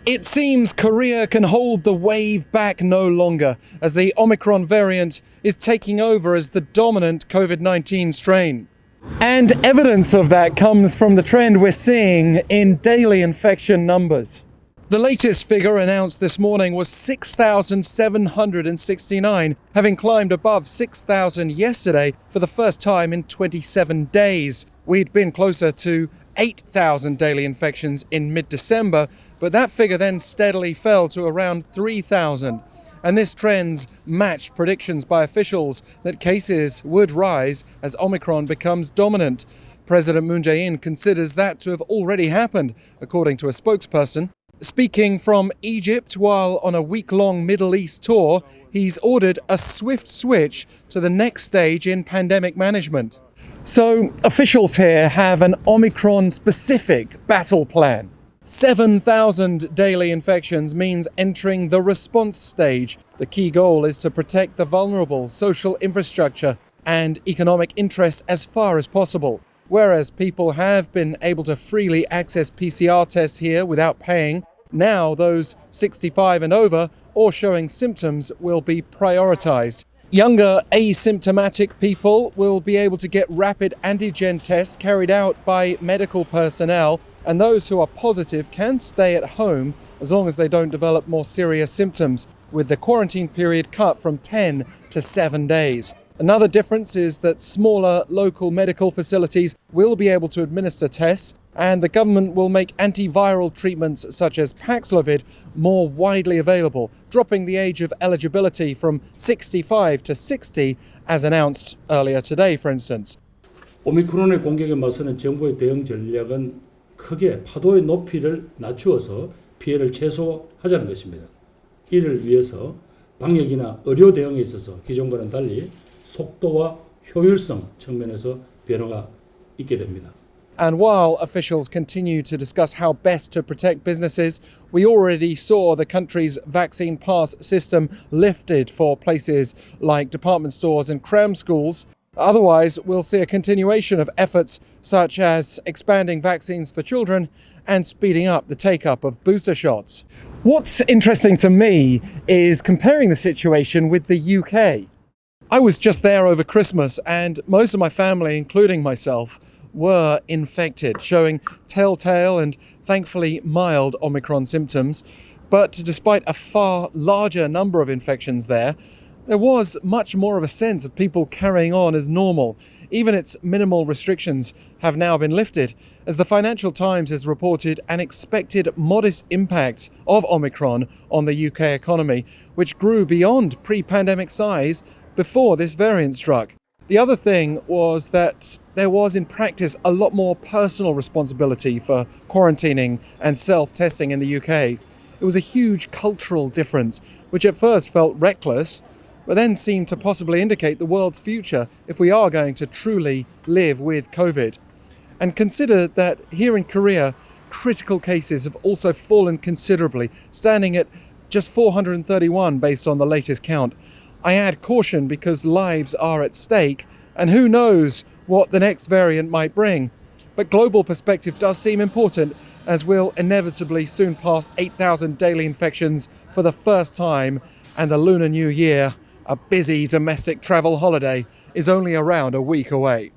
It seems Korea can hold the wave back no longer as the Omicron variant is taking over as the dominant COVID-19 strain. And evidence of that comes from the trend we're seeing in daily infection numbers. The latest figure announced this morning was 6,769, having climbed above 6,000 yesterday for the first time in 27 days. We'd been closer to 8,000 daily infections in mid-December, but that figure then steadily fell to around 3,000. And this trend matched predictions by officials that cases would rise as Omicron becomes dominant. President Moon-Jae-in considers that to have already happened, according to a spokesperson. Speaking from Egypt while on a week-long Middle East tour, he's ordered a swift switch to the next stage in pandemic management. So officials here have an Omicron-specific battle plan. 7,000 daily infections means entering the response stage. The key goal is to protect the vulnerable social infrastructure and economic interests as far as possible. Whereas people have been able to freely access PCR tests here without paying, now those 65 and over or showing symptoms will be prioritized. Younger asymptomatic people will be able to get rapid antigen tests carried out by medical personnel, and those who are positive can stay at home as long as they don't develop more serious symptoms, with the quarantine period cut from 10 to 7 days. Another difference is that smaller local medical facilities will be able to administer tests, and the government will make antiviral treatments such as Paxlovid more widely available, dropping the age of eligibility from 65 to 60, as announced earlier today, for instance. 오미크론의 공격에 맞서는 정부의 대응 전략은 크게 파도의 높이를 낮추어서 피해를 최소화하자는 것입니다. 이를 위해서 방역이나 의료 대응에 있어서 기존과는 달리 속도와 효율성 측면에서 변화가 있게 됩니다. And while officials continue to discuss how best to protect businesses, we already saw the country's vaccine pass system lifted for places like department stores and cram schools. Otherwise, we'll see a continuation of efforts such as expanding vaccines for children and speeding up the take-up of booster shots. What's interesting to me is comparing the situation with the UK. I was just there over Christmas and most of my family, including myself, were infected, showing telltale and thankfully mild Omicron symptoms. But despite a far larger number of infections there was much more of a sense of people carrying on as normal. Even its minimal restrictions have now been lifted, as the Financial Times has reported an expected modest impact of Omicron on the UK economy, which grew beyond pre-pandemic size before this variant struck. The other thing was that there was in practice a lot more personal responsibility for quarantining and self-testing in the UK. It was a huge cultural difference, which at first felt reckless, but then seemed to possibly indicate the world's future if we are going to truly live with COVID. And consider that here in Korea, critical cases have also fallen considerably, standing at just 431 based on the latest count. I add caution because lives are at stake, and who knows what the next variant might bring. But global perspective does seem important, as we'll inevitably soon pass 8,000 daily infections for the first time, and the Lunar New Year, a busy domestic travel holiday, is only around a week away.